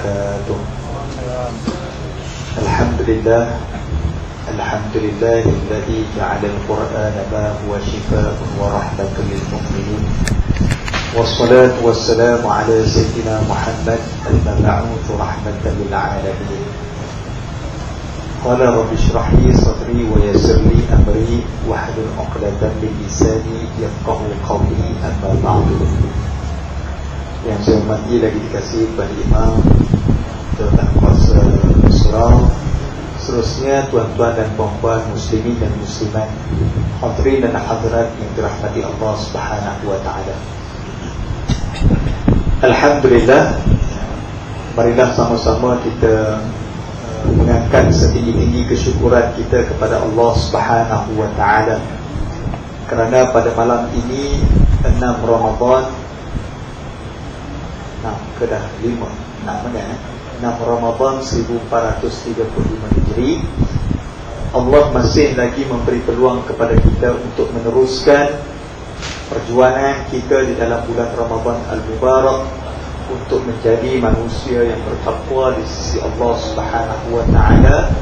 wabarakatuh. Alhamdulillah, alhamdulillahilladzi ja'ala al-Qur'ana ma huwa shifaa'un wa rahmatun lil mu'minin. Wassalatu wassalamu ala sayyidina Muhammad al-mab'uts rahmatan lil 'alamin. Qala rabbi shrah li sadri wa yassir li amri wahlul 'uqdatam min lisani yafqahu qawli, amma ba'du. Yang saya hormati lagi dikasih kepada Imam Tuan Kuasa Surau, seterusnya tuan-tuan dan puan-puan muslimin dan muslimat, hadirin dan hadirat yang dirahmati Allah Subhanahu wa taala. Alhamdulillah, marilah sama-sama kita mengangkat setinggi-tinggi kesyukuran kita kepada Allah Subhanahu wa taala, kerana pada malam ini 6 Ramadan 6 Ramadan 1435 Hijri, Allah masih lagi memberi peluang kepada kita untuk meneruskan perjuangan kita di dalam bulan Ramadan Al-Mubarak untuk menjadi manusia yang bertakwa di sisi Allah Subhanahu wa taala.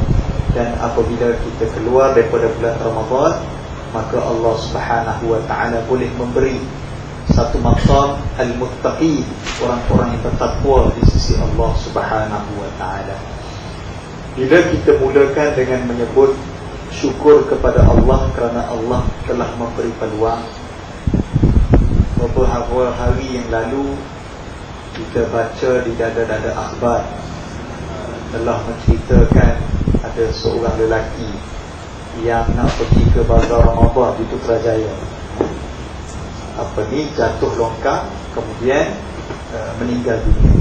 Dan apabila kita keluar daripada bulan Ramadan, maka Allah Subhanahu wa taala boleh memberi satu maqam al-muttaqin, orang-orang yang bertakwa di sisi Allah Subhanahu wa taala. Bila kita mulakan dengan menyebut syukur kepada Allah kerana Allah telah memberi peluang. Beberapa hari yang lalu kita baca di dada-dada akhbar telah menceritakan ada seorang lelaki yang nak pergi ke bazar Ramadan di Putrajaya. Jatuh longkang, kemudian meninggal dunia.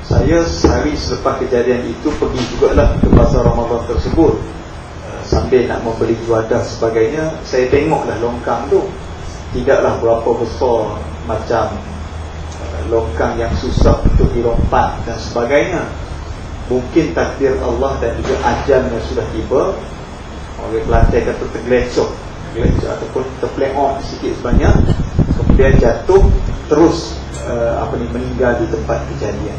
Saya sehari selepas kejadian itu pergi jugalah ke bazar Ramadan tersebut, sambil nak membeli juadah sebagainya. Saya tengoklah longkang tu tidaklah berapa besar, macam longkang yang susah untuk dilompat dan sebagainya. Mungkin takdir Allah dan juga ajalnya sudah tiba. Orang Kelantan kata tergelecok ataupun terpleot sikit sebanyak, kemudian jatuh terus meninggal di tempat kejadian.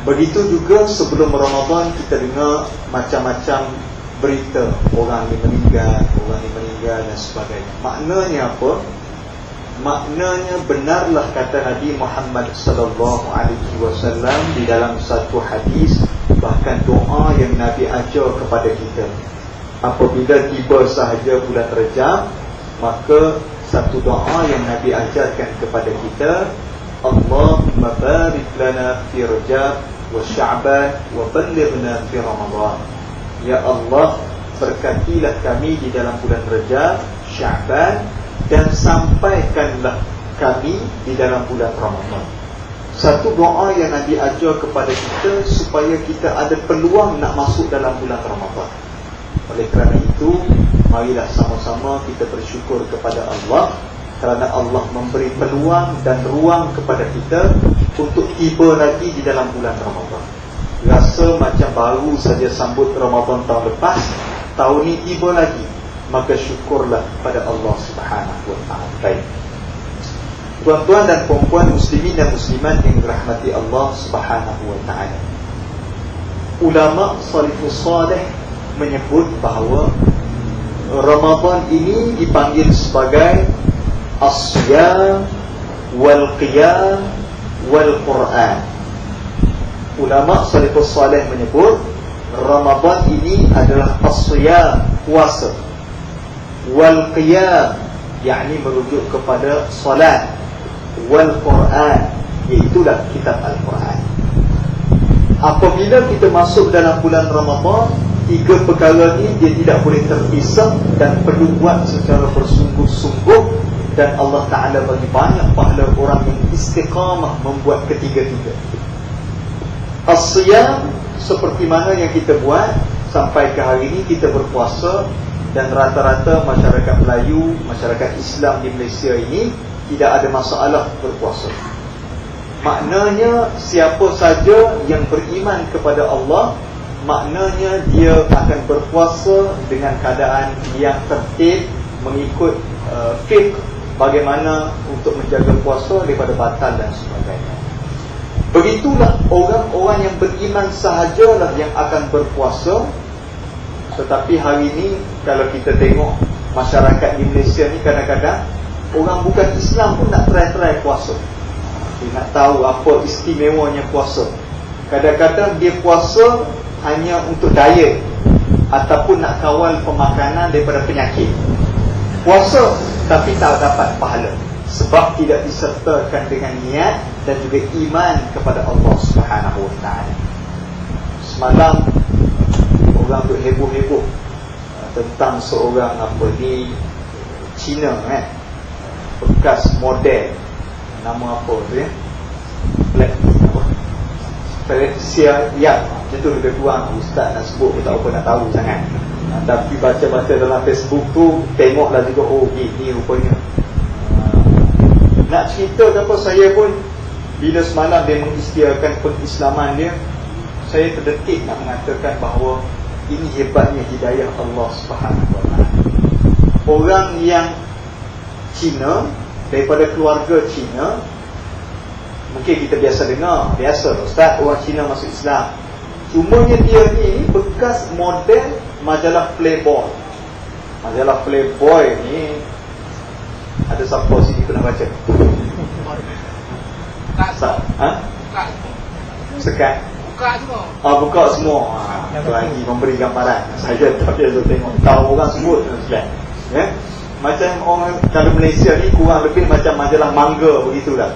Begitu juga sebelum Ramadan kita dengar macam-macam berita orang yang meninggal dan sebagainya. Maknanya apa? Maknanya benarlah kata Nabi Muhammad sallallahu alaihi wasallam di dalam satu hadis, bahkan doa yang Nabi ajar kepada kita apabila tiba sahaja bulan Rajab, maka satu doa yang Nabi ajarkan kepada kita, Allahumma barik lana fi Rajab wa Sya'ban wa ballighna fi Ramadan. Ya Allah, berkatilah kami di dalam bulan Rajab, Sya'ban, dan sampaikanlah kami di dalam bulan Ramadan. Satu doa yang Nabi ajar kepada kita supaya kita ada peluang nak masuk dalam bulan Ramadan. Oleh kerana itu, marilah sama-sama kita bersyukur kepada Allah kerana Allah memberi peluang dan ruang kepada kita untuk tiba lagi di dalam bulan Ramadan. Rasa macam baru saja sambut Ramadan tahun lepas, tahun ini tiba lagi, maka syukurlah pada Allah Subhanahu wa taala. Baik, tuan-tuan dan puan-puan muslimin dan muslimat yang dirahmati Allah Subhanahu wa taala, ulama salafus salih menyebut bahawa Ramadan ini dipanggil sebagai as-siyam wal qiyam wal Quran. Ulama salafus salih menyebut Ramadan ini adalah as-siyam, puasa, wal qiyam, yakni merujuk kepada salat, wal Quran, iaitulah kitab Al-Quran. Apabila kita masuk dalam bulan Ramadan, tiga perkara ini dia tidak boleh terpisah dan perlu buat secara bersungguh-sungguh, dan Allah Ta'ala bagi banyak pahala orang yang istiqamah membuat ketiga-tiga. As-siyam, seperti mana yang kita buat sampai ke hari ini, kita berpuasa, dan rata-rata masyarakat Melayu, masyarakat Islam di Malaysia ini tidak ada masalah berpuasa. Maknanya siapa saja yang beriman kepada Allah, maknanya dia akan berpuasa dengan keadaan yang tertib, mengikut fiqh bagaimana untuk menjaga puasa daripada batal dan sebagainya. Begitulah orang-orang yang beriman sahajalah yang akan berpuasa. Tetapi hari ini kalau kita tengok masyarakat di Malaysia ni, kadang-kadang orang bukan Islam pun nak try puasa. Dia nak tahu apa istimewanya puasa. Kadang-kadang dia puasa hanya untuk diet ataupun nak kawal pemakanan daripada penyakit. Puasa tapi tak dapat pahala sebab tidak disertakan dengan niat dan juga iman kepada Allah Subhanahu Wa Taala. Semalam orang duk heboh-heboh tentang seorang apa di China bekas model, nama apa tu ya, Felicia ya, macam tu lebih kurang. Ustaz nak sebut pun tak apa, nak tahu sangat. Tapi baca-baca dalam Facebook tu, tengoklah juga, oh ni rupanya. Nak cerita ke apa, saya pun bila semalam dia mengisytiharkan pengislaman dia, saya terdetik nak mengatakan bahawa ini hebatnya hidayah Allah Subhanahu Wa Taala. Orang yang Cina, daripada keluarga Cina, mungkin kita biasa dengar, biasa Ustaz orang Cina masuk Islam. Cumanya dia ni bekas model majalah Playboy. Majalah Playboy ni, ada siapa sini pernah baca? Sekat? Buka semua. Buka semua. Lagi memberi gambaran. Saya tak biasa tengok, tahu orang sebut ya? Macam orang kalau Malaysia ni kurang lebih macam majalah mangga begitulah.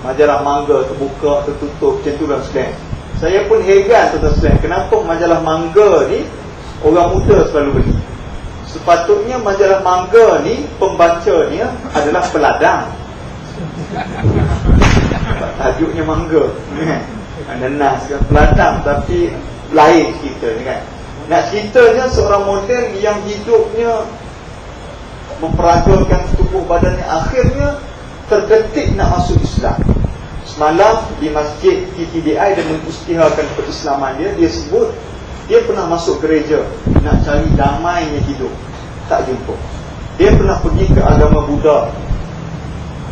Majalah mangga terbuka, tertutup, macam tu lah sekalian. Saya pun heran tuan-tuan sekalian, kenapa majalah mangga ni orang muda selalu beli. Sepatutnya majalah mangga ni pembacanya adalah peladang. Tajuknya mangga nanas kan, peladang, tapi lain cerita ni kan. Nak ceritanya seorang model yang hidupnya memperagakan tubuh badannya, akhirnya terdetik nak masuk Islam. Semalam di masjid TTDI dia mengisytiharkan perislaman dia. Dia sebut dia pernah masuk gereja nak cari damainya hidup, tak jumpa. Dia pernah pergi ke agama Buddha,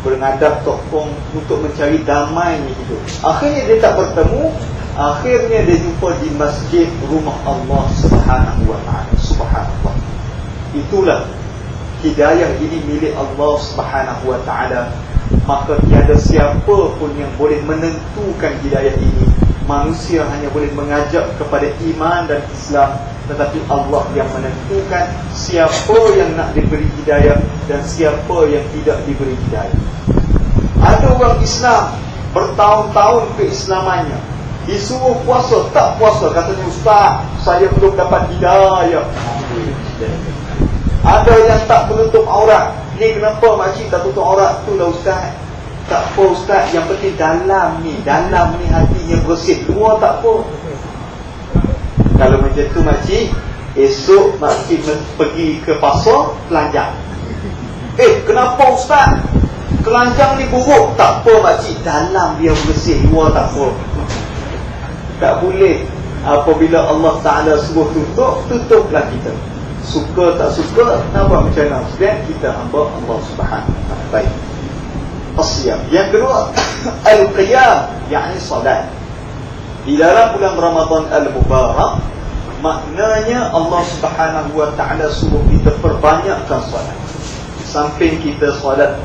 bernadab tokong untuk mencari damainya hidup. Akhirnya dia tak bertemu. Akhirnya dia jumpa di masjid rumah Allah Subhanahu Wa Taala. Subhanallah. Itulah hidayah ini milik Allah Subhanahu Wa Taala. Maka tiada siapa pun yang boleh menentukan hidayah ini. Manusia hanya boleh mengajak kepada iman dan Islam, tetapi Allah yang menentukan siapa yang nak diberi hidayah dan siapa yang tidak diberi hidayah. Ada orang Islam bertahun-tahun keislamannya, disuruh puasa tak puasa, katanya Ustaz saya belum dapat hidayah. Ada yang tak menutup aurat. Ni kenapa makcik tak tutup aurat tu lah Ustaz? Tak apa Ustaz, yang penting dalam ni hatinya bersih. Luar tak apa. Kalau macam tu makcik, esok makcik pergi ke pasar telanjang. Kenapa Ustaz? Telanjang ni buruk. Tak apa makcik, dalam dia bersih, luar tak apa. Tak boleh. Apabila Allah Ta'ala suruh tutup, tutuplah kita. Suka tak suka, nak buat macam mana? Dan kita hamba Allah Subhanahu Wa Taala. Baik. As-siyam. Yang kedua, al-qiyam, yakni salat. Di dalam bulan Ramadan al-Mubarak, maknanya Allah Subhanahu Wa Taala suruh kita perbanyakkan salat. Samping kita salat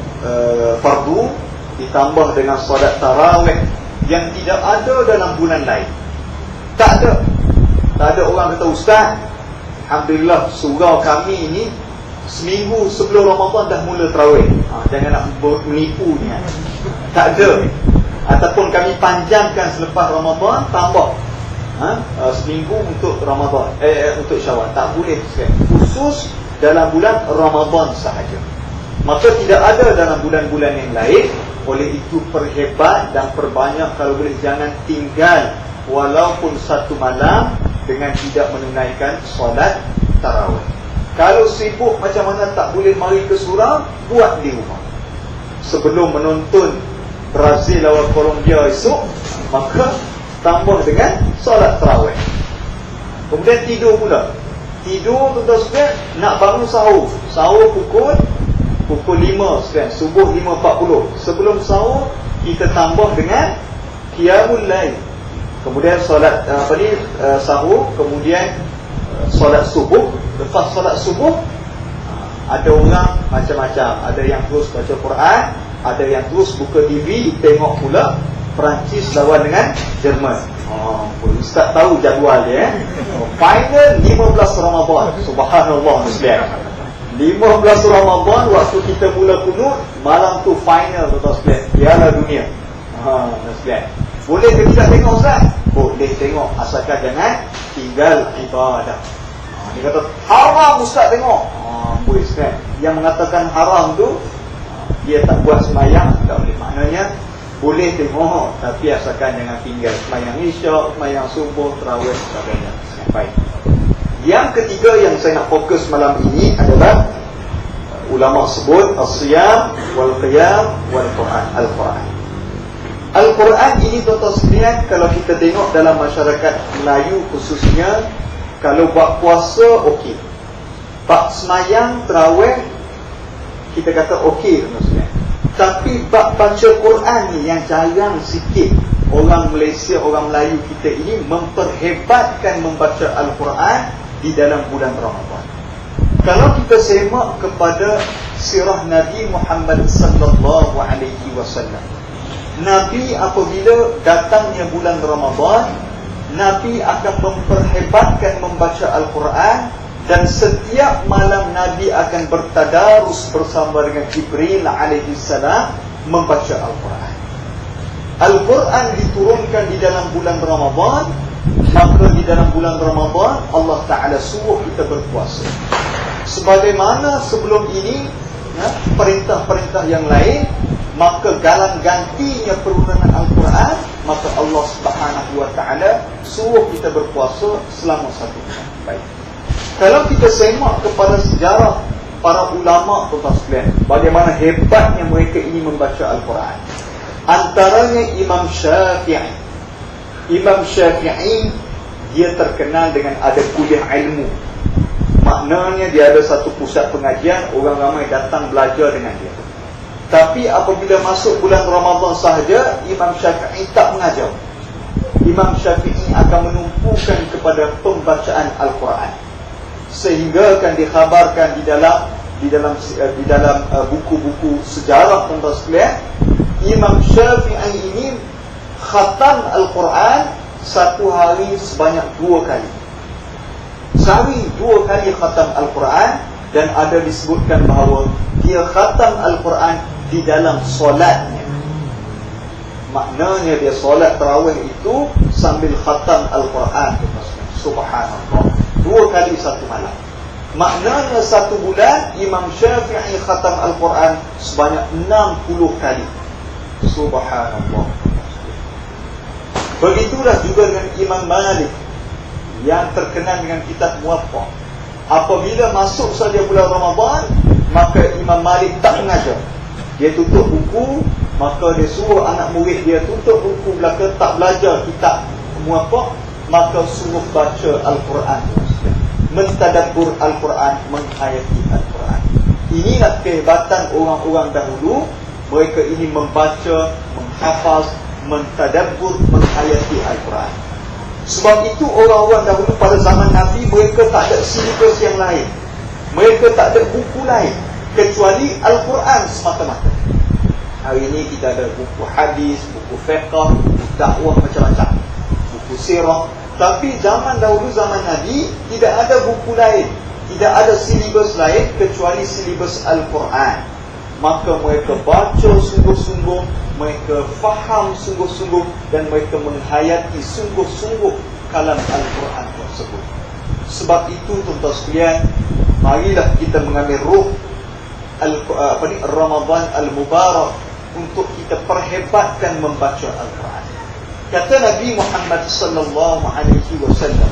fardu, ditambah dengan salat tarawih yang tidak ada dalam bulan lain. Tak ada. Tak ada orang kata Ustaz, alhamdulillah surau kami ini seminggu sebelum Ramadan dah mula tarawih. Jangan nak menipu ni. Tak ada. Ataupun kami panjangkan selepas Ramadan, tambah seminggu untuk Ramadan, untuk Syawal. Tak boleh. Khusus dalam bulan Ramadan sahaja. Maka tidak ada dalam bulan-bulan yang lain. Oleh itu perhebat dan perbanyak, kalau boleh jangan tinggal walaupun satu malam dengan tidak menunaikan solat tarawih. Kalau sibuk macam mana tak boleh mari ke surau, buat di rumah. Sebelum menonton Brazil lawan Colombia esok, maka tambah dengan solat tarawih. Kemudian tidur pula. Tidur tuan-tuan, nak bangun sahur. Sahur pukul 5 sekarang, subuh 5.40. Sebelum sahur kita tambah dengan qiyamul lail, kemudian solat sahur, kemudian solat subuh. Lepas solat subuh, ada orang macam-macam. Ada yang terus baca Quran, ada yang terus buka TV, tengok pula Perancis lawan dengan Jerman. Ustaz tahu jadual dia. Final 15 Ramadan. Subhanallah muslim. 15 Ramadan waktu kita mula kunut, malam tu final tuan sekalian, Piala Dunia. Muslim. Boleh ke tidak tengok Ustaz? Boleh tengok, asalkan jangan tinggal ibadah. Dia kata haram Ustaz tengok. Boleh sekalian. Yang mengatakan haram tu dia tak buat sembahyang, tak boleh. Maknanya boleh tengok, tapi asalkan jangan tinggal sembahyang isyak, sembahyang subuh, tarawih, sebagainya. Baik. Yang ketiga yang saya nak fokus malam ini adalah ulama sebut as-siyam wal qiyam wal Quran. Al-Quran. Al-Quran ini tuan-tuan sekalian, kalau kita tengok dalam masyarakat Melayu khususnya, kalau buat puasa okey, bab sembahyang tarawih kita kata okey tuan-tuan sekalian. Tapi bab baca Quran ni yang jarang sikit orang Malaysia, orang Melayu kita ini memperhebatkan membaca Al-Quran di dalam bulan Ramadan. Kalau kita semak kepada sirah Nabi Muhammad sallallahu alaihi wasallam, Nabi apabila datangnya bulan Ramadan, Nabi akan memperhebatkan membaca Al-Quran. Dan setiap malam Nabi akan bertadarus bersama dengan Jibril alaihi salam membaca Al-Quran. Al-Quran diturunkan di dalam bulan Ramadan, maka di dalam bulan Ramadan Allah Ta'ala suruh kita berpuasa. Sebagaimana sebelum ini perintah-perintah yang lain, maka galang gantinya perubahan Al-Quran, maka Allah Subhanahu Wa Ta'ala suruh kita berpuasa selama 1 bulan. Baik. Kalau kita semak kepada sejarah para ulama tuan-tuan sekalian, bagaimana hebatnya mereka ini membaca Al-Quran. Antaranya Imam Syafi'i. Imam Syafi'i dia terkenal dengan ada kuliah ilmu. Maknanya dia ada satu pusat pengajian, orang ramai datang belajar dengan dia. Tapi apabila masuk bulan Ramadan sahaja, Imam Syafi'i tak mengajar. Imam Syafi'i akan menumpukan kepada pembacaan Al-Quran. Sehingga akan dikhabarkan di dalam buku-buku sejarah tuan-tuan sekalian, Imam Syafi'i ini khatam Al-Quran satu hari sebanyak 2 kali. Sehari 2 kali khatam Al-Quran. Dan ada disebutkan bahawa dia khatam Al-Quran di dalam solatnya. Maknanya dia solat tarawih itu sambil khatam Al-Quran. Subhanallah, 2 kali satu malam. Maknanya 1 bulan Imam Syafi'i khatam Al-Quran sebanyak 60 kali. Subhanallah. Begitulah juga dengan Imam Malik yang terkenal dengan kitab Muwatta. Apabila masuk saja bulan Ramadan, maka Imam Malik tak mengajar. Dia tutup buku, maka dia suruh anak murid dia tutup buku belaka, tak belajar kitab Muwatta, maka suruh baca Al-Quran, mentadabbur Al-Quran, menghayati Al-Quran. Inilah kehebatan orang-orang dahulu. Mereka ini membaca, menghafaz, mentadabbur, menghayati Al-Quran. Sebab itu orang-orang dahulu pada zaman Nabi, mereka tak ada silibus yang lain, mereka tak ada buku lain kecuali Al-Quran semata-mata. Hari ini kita ada buku hadis, buku fiqh, buku dakwah macam-macam, buku sirah. Tapi zaman dahulu, zaman Nabi, tidak ada buku lain, tidak ada silibus lain kecuali silibus Al-Quran. Maka mereka baca sungguh-sungguh, mereka faham sungguh-sungguh, dan mereka menghayati sungguh-sungguh kalam Al-Quran tersebut. Sebab itu tuan-tuan sekalian, marilah kita mengambil ruh Ramadan Al-Mubarak untuk kita perhebatkan membaca Al-Quran. Kata Nabi Muhammad sallallahu alaihi wasallam,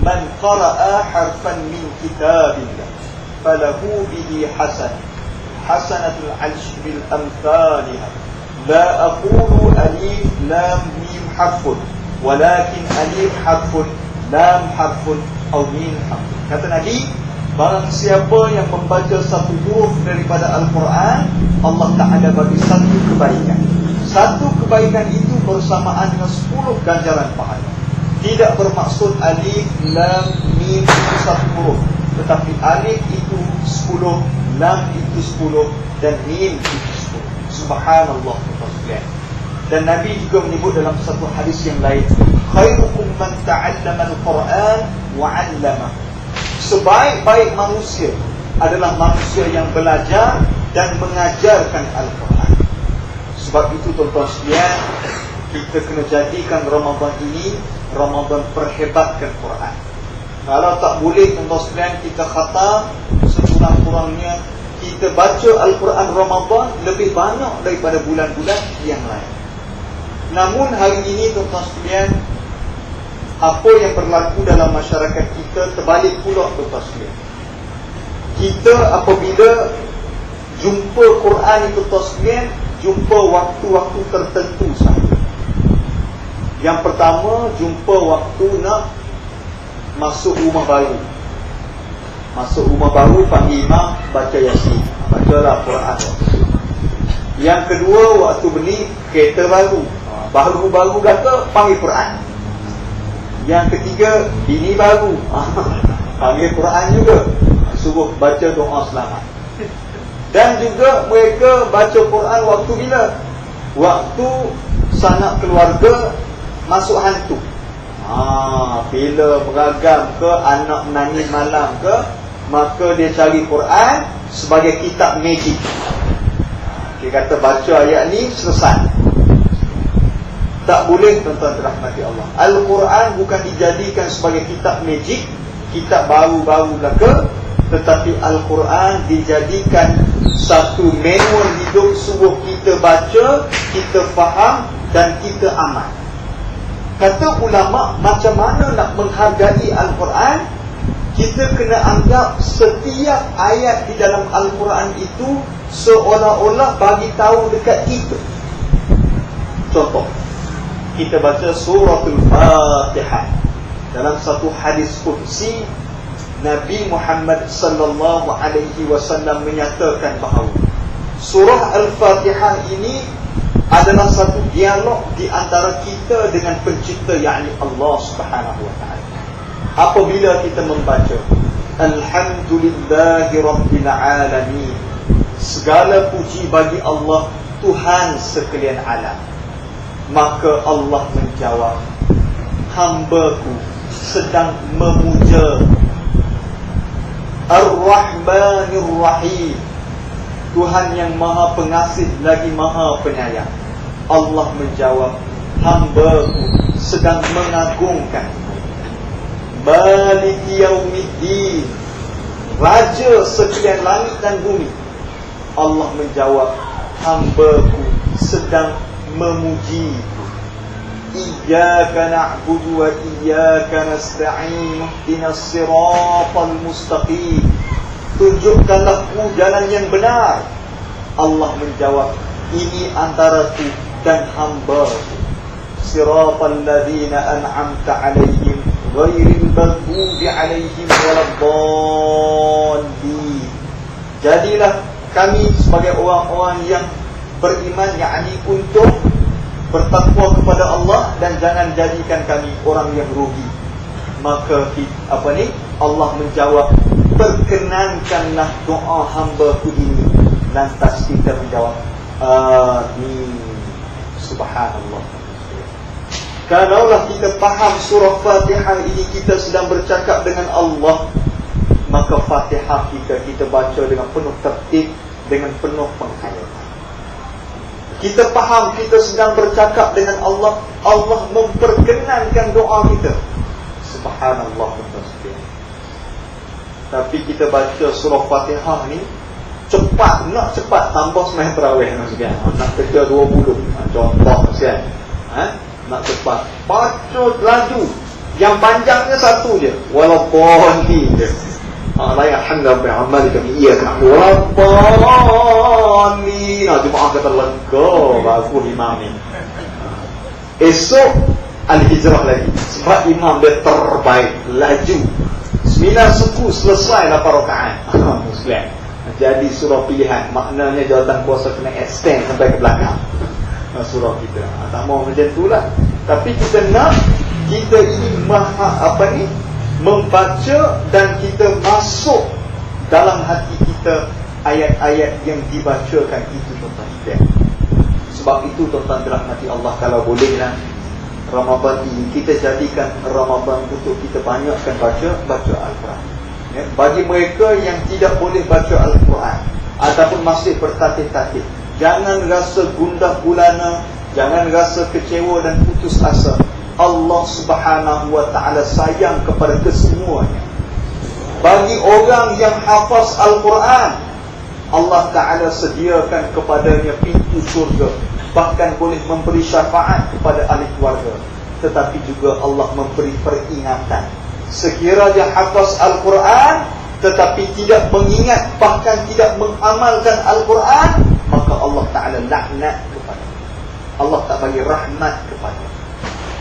"Man qara'a harfan min kitabillah falahu bihi hasanatul 'ashri bil amsalha. La aqulu alif lam mim harfun, walakin alif harfun, lam harfun, atau mim harfun." Kata Nabi, barang siapa yang membaca satu huruf daripada Al-Quran, Allah Ta'ala bagi satu kebaikan. Satu kebaikan itu bersamaan dengan 10 ganjaran pahala. Tidak bermaksud alif, lam, mim itu 1 huruf, tetapi alif itu 10, lam itu 10, dan mim itu 10. Subhanallah. Dan Nabi juga menyebut dalam satu hadis yang lain, khairukum man ta'allama al-Quran wa 'allama. Sebaik-baik manusia adalah manusia yang belajar dan mengajarkan Al-Quran. Sebab itu tuan-tuan sekalian, kita kena jadikan Ramadan ini Ramadan perhebatkan Quran. Kalau tak boleh tuan-tuan sekalian, kita khatam sekurang-kurangnya, kita baca Al-Quran Ramadan lebih banyak daripada bulan-bulan yang lain. Namun hari ini tuan-tuan sekalian, apa yang berlaku dalam masyarakat kita terbalik pula tuan-tuan sekalian. Kita apabila jumpa Quran itu tuan sekalian, jumpa waktu-waktu tertentu sahaja. Yang pertama, jumpa waktu nak masuk rumah baru. Masuk rumah baru, panggil imam, baca Yasin, bacalah Quran. Yang kedua, waktu beli kereta baru, baru-baru kata panggil Quran. Yang ketiga, bini baru, panggil Quran juga, suruh baca doa selamat. Dan juga mereka baca Quran waktu bila? Waktu sanak keluarga masuk hantu. Bila beragam ke, anak menangis malam ke, maka dia cari Quran sebagai kitab magic. Dia kata baca ayat ni selesai. Tak boleh tuan-tuan dirahmati Allah. Al-Quran bukan dijadikan sebagai kitab magic, kitab baru-baru belaka, tetapi Al-Quran dijadikan satu manual hidup, suruh kita baca, kita faham dan kita amal. Kata ulama, macam mana nak menghargai Al-Quran? Kita kena anggap setiap ayat di dalam Al-Quran itu seolah-olah bagi tahu dekat kita. Contoh, kita baca suratul Fatihah. Dalam satu hadis qudsi, Nabi Muhammad sallallahu alaihi wasallam menyatakan bahawa surah Al-Fatihah ini adalah satu dialog di antara kita dengan pencipta, yakni Allah Subhanahu wa taala. Apabila kita membaca Alhamdulillahi Rabbil Alamin, segala puji bagi Allah, Tuhan sekalian alam, maka Allah menjawab, hamba-Ku sedang memuja Ar-Rahmanir Rahim, Tuhan yang maha pengasih lagi maha penyayang. Allah menjawab, hamba-Ku sedang mengagungkan Maliki Yaumiddin, Raja sekalian langit dan bumi. Allah menjawab, hamba-Ku sedang memuji Iyyaka na'budu wa iyyaka nasta'in, ihdinas siratal mustaqim, tunjukkanlah Ku jalan yang benar. Allah menjawab, ini antara Ku dan hamba-Ku. Siratal ladzina an'amta 'alaihim ghairil maghdubi 'alaihim waladdallin. Jadilah kami sebagai orang-orang yang beriman, yakni untuk bertakwa kepada Allah, dan jangan jadikan kami orang yang rugi. Maka Allah menjawab, perkenankanlah doa hamba-Ku ini. Lantas kita menjawab, amin. Subhanallah. Kalaulah kita faham surah Fatihah ini, kita sedang bercakap dengan Allah, maka Fatihah kita baca dengan penuh tertib, dengan penuh penghayatan. Kita faham kita sedang bercakap dengan Allah, Allah memperkenankan doa kita. Subhanallah. Tapi kita baca surah Fatihah ni cepat, nak cepat, tambah sembahyang tarawih nak kerja 20, contoh kan, nak cepat, baca laju, yang panjangnya satu je, waladdallin je. La yahmdu bi'amalika iyyaka na'budu waladdallin. Jemaah kata lega, bagus imam ni. Esok Al-Hijrah lagi, sebab imam dia terbaik, laju 9 suku selesai 8 rakaat. Muslim. Jadi surah pilihan, maknanya jawatan kuasa kena extend sampai ke belakang. surah kita. Tak mau macam itulah. Tapi kita nak kita ini membaca dan kita masuk dalam hati kita ayat-ayat yang dibacakan itu, tuan-tuan. Sebab itu, tuan-tuan dirahmati Allah, kalau bolehlah Ramadan ini kita jadikan Ramadan untuk kita banyakkan baca Al-Quran. Ya, bagi mereka yang tidak boleh baca Al-Quran ataupun masih bertatih-tatih, jangan rasa gundah gulana, jangan rasa kecewa dan putus asa. Allah Subhanahu wa ta'ala sayang kepada kesemuanya. Bagi orang yang hafaz Al-Quran, Allah Ta'ala sediakan kepadanya pintu syurga, bahkan boleh memberi syafaat kepada ahli keluarga. Tetapi juga Allah memberi peringatan, sekiranya hafaz Al-Quran tetapi tidak mengingat, bahkan tidak mengamalkan Al-Quran, maka Allah Ta'ala laknat kepada, Allah tak bagi rahmat kepada.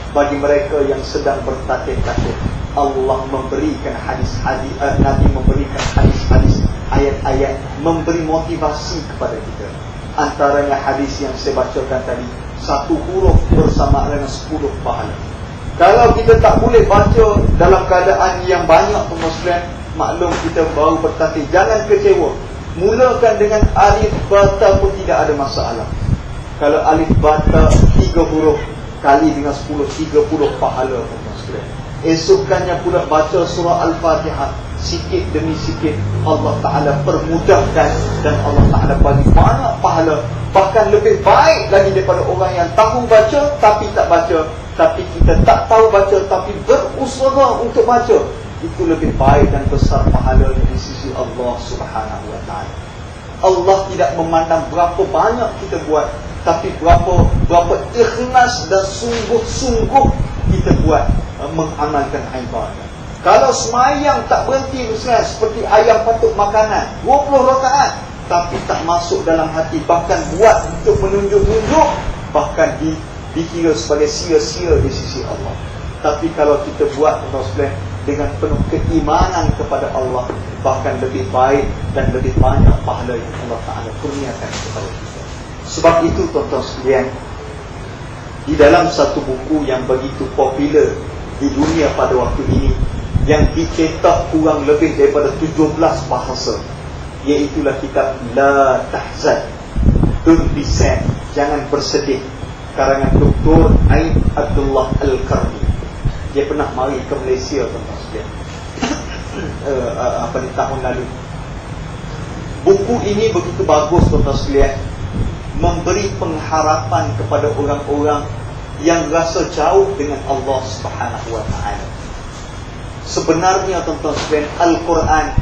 Bagi mereka yang sedang bertatih-tatih, Allah memberikan hadis-hadis, Nabi memberikan hadis-hadis, ayat-ayat, memberi motivasi kepada kita. Antaranya hadis yang saya bacakan tadi, 1 huruf bersama dengan 10 pahala. Kalau kita tak boleh baca dalam keadaan yang banyak, muslim, maklum kita baru bertatih, jangan kecewa. Mulakan dengan alif bata pun tidak ada masalah. Kalau alif bata 3 huruf kali dengan 10, 30 pahala, muslim. Esokkannya pula baca surah Al-Fatihah, sikit demi sikit Allah Ta'ala permudahkan dan Allah Ta'ala bagi banyak pahala. Bahkan lebih baik lagi daripada orang yang tahu baca tapi tak baca. Tapi kita tak tahu baca tapi berusaha untuk baca, itu lebih baik dan besar pahalanya di sisi Allah Subhanahu wa ta'ala. Allah tidak memandang berapa banyak kita buat, tapi berapa ikhlas dan sungguh-sungguh kita buat mengamalkan ibadah. Kalau semayang tak berhenti seperti ayam patuk makanan 20 rakaat, tapi tak masuk dalam hati, bahkan buat untuk menunjuk-nunjuk, bahkan dikira sebagai sia-sia di sisi Allah. Tapi kalau kita buat dengan penuh keimanan kepada Allah, bahkan lebih baik dan lebih banyak pahala yang Allah Ta'ala kurniakan kepada kita. Sebab itu, tuan-tuan sekalian, di dalam satu buku yang begitu popular di dunia pada waktu ini, yang dicetak kurang lebih daripada 17 bahasa, iaitulah kitab La Tahzan, Don't Be Sad, Jangan Bersedih, karangan Dr. Aid Abdullah Al-Karni. Dia pernah mari ke Malaysia, tuan-tuan sekalian, di tahun lalu. Buku ini begitu bagus, tuan-tuan sekalian, memberi pengharapan kepada orang-orang yang rasa jauh dengan Allah Subhanahu wa ta'ala. Sebenarnya, tuan-tuan sekalian, Al-Quran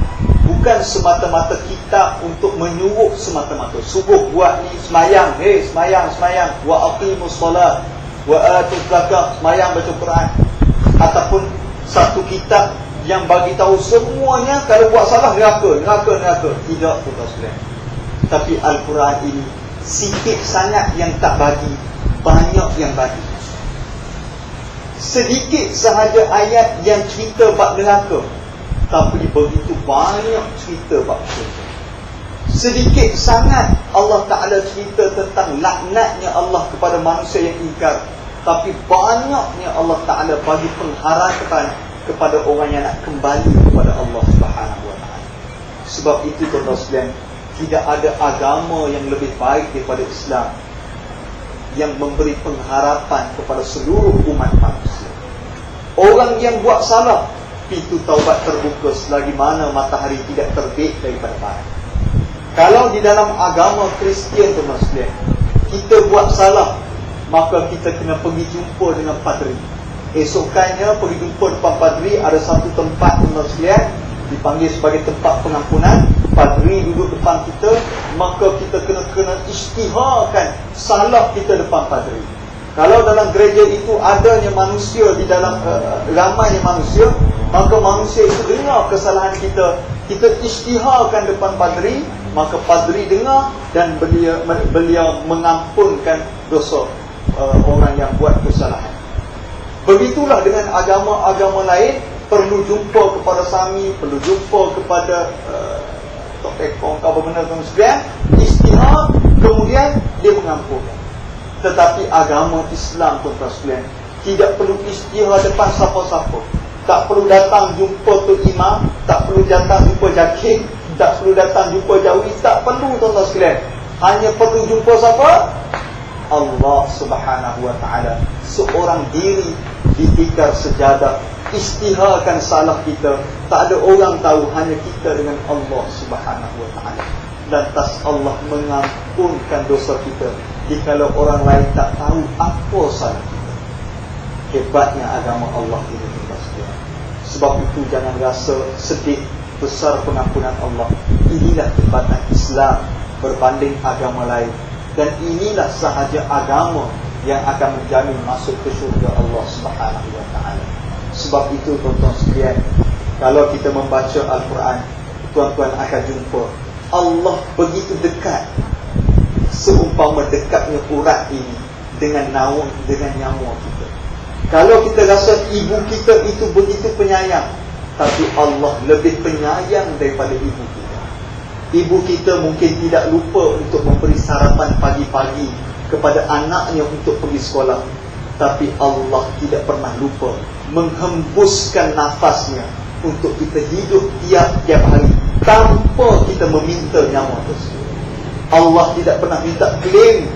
bukan semata-mata kitab untuk menyuruh semata-mata. Subuh buat ni, semayang, semayang, wa aqimus solat, wa atuz zakat, semayang baca Quran. Ataupun satu kitab yang bagi tahu semuanya, kalau buat salah neraka. Tidak, tuan-tuan sekalian. Tapi Al-Quran ini sikit sangat yang tak bagi, banyak yang bagi. Sedikit sahaja ayat yang cerita bab neraka, tapi begitu banyak cerita bab syurga. Sedikit sangat Allah Ta'ala cerita tentang laknatnya Allah kepada manusia yang ingkar, tapi banyaknya Allah Ta'ala bagi pengharapan kepada orang yang nak kembali kepada Allah Subhanahu wa ta'ala. Sebab itu, tuan-tuan sekalian, tidak ada agama yang lebih baik daripada Islam, yang memberi pengharapan kepada seluruh umat manusia. Orang yang buat salah, pintu taubat terbuka selagi mana matahari tidak terbit daripada barat. Kalau di dalam agama Kristian, tuan-tuan sekalian, kita buat salah, maka kita kena pergi jumpa dengan padri. Esokkannya pergi jumpa depan padri. Ada satu tempat, tuan-tuan sekalian, dipanggil sebagai tempat pengampunan. Padri duduk depan kita, maka kita kena isytiharkan salah kita depan padri. Kalau dalam gereja itu adanya manusia, di dalam ramainya manusia, maka manusia itu dengar kesalahan kita, kita isytiharkan depan padri, maka padri dengar dan beliau mengampunkan dosa orang yang buat kesalahan. Begitulah dengan agama-agama lain. Perlu jumpa kepada sami, perlu jumpa kepada Tok Tekong, apa benda tuan sekalian, istihad, kemudian dia mengampunkan. Tetapi agama Islam, tuan-tuan sekalian, tidak perlu istihar depan siapa-siapa. Tak perlu datang jumpa tu imam, tak perlu datang jumpa jakir, tak perlu datang jumpa jawi, tak perlu, tuan-tuan sekalian. Hanya perlu jumpa siapa? Allah Subhanahu wa ta'ala. Seorang diri di tikar sejadah, istiharkan salah kita. Tak ada orang tahu, hanya kita dengan Allah Subhanahu wa ta'ala. Lantas Allah mengampunkan dosa kita jikalau orang lain tak tahu apa salah kita. Hebatnya agama Allah ini, tuan-tuan sekalian. Sebab itu jangan rasa sedih besar pengampunan Allah. Inilah kehebatan Islam berbanding agama lain. Dan inilah sahaja agama yang akan menjamin masuk ke syurga Allah Subhanahu wa ta'ala. Sebab itu, tuan-tuan sekalian, kalau kita membaca Al-Quran, tuan-tuan akan jumpa Allah begitu dekat, seumpama dekatnya urat ini dengan naung, dengan nyawa kita. Kalau kita rasa ibu kita itu begitu penyayang, tapi Allah lebih penyayang daripada ibu kita. Ibu kita mungkin tidak lupa untuk memberi sarapan pagi-pagi kepada anaknya untuk pergi sekolah, tapi Allah tidak pernah lupa menghembuskan nafasnya untuk kita hidup tiap-tiap hari tanpa kita meminta nyawa tersebut. Allah tidak pernah minta klaim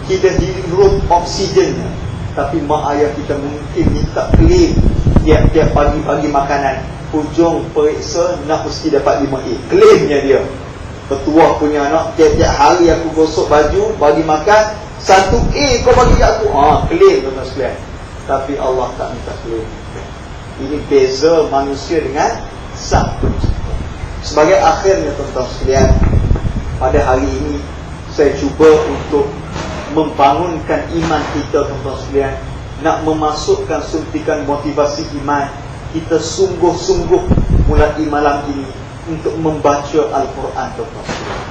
kita hirup oksigennya, tapi mak ayah kita mungkin minta klaim tiap-tiap pagi bagi makanan. Hujung periksa nak mesti dapat 5A. Klaimnya dia. Ketua punya anak, tiap-tiap hari aku gosok baju, bagi makan, 1A kau bagi aku. Klaim, tuan-tuan sekalian. Tapi Allah tak minta klaim. Ini beza manusia dengan Sang Pencipta. Sebagai akhirnya, tuan-tuan sekalian, pada hari ini saya cuba untuk membangunkan iman kita, tuan-tuan sekalian. Nak memasukkan suntikan motivasi iman. Kita sungguh-sungguh mulai malam ini untuk membaca Al-Quran, tuan-tuan sekalian.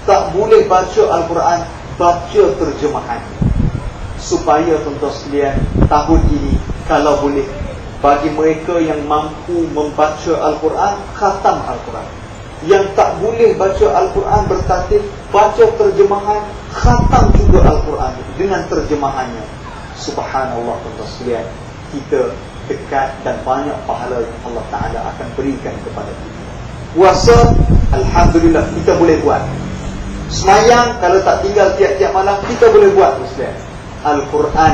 Tak boleh baca Al-Quran, baca terjemahan, supaya, tuan-tuan sekalian, tahun ini kalau boleh, bagi mereka yang mampu membaca Al-Quran, khatam Al-Quran. Yang tak boleh baca Al-Quran bertatib, baca terjemahan, khatam juga Al-Quran dengan terjemahannya. Subhanallah, tuan-tuan sekalian, kita dekat dan banyak pahala yang Allah Ta'ala akan berikan kepada kita. Puasa, Alhamdulillah, kita boleh buat. Semayang, kalau tak tinggal tiap-tiap malam, kita boleh buat, Muslim. Al-Quran,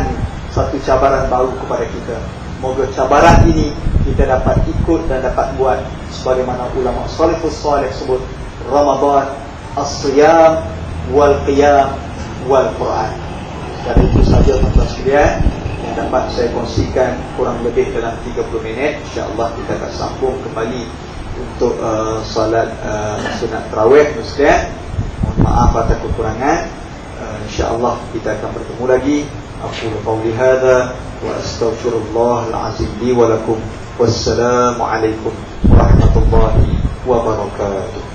satu cabaran baru kepada kita. Moga cabaran ini kita dapat ikut dan dapat buat sebagaimana ulama salafus salih sebut, Ramadan as-siyam wal-qiyam wal-Quran. Dan itu saja, tuan-tuan sekalian, yang dapat saya kongsikan kurang lebih dalam 30 minit. InsyaAllah kita akan sambung kembali untuk salat sunat tarawih, Muslim. Mohon maaf atas kekurangan. InsyaAllah kita akan bertemu lagi. Aqulu qawli hadha wa astaghfirullahal azim li wa lakum. Wassalamu alaikum warahmatullahi wabarakatuh.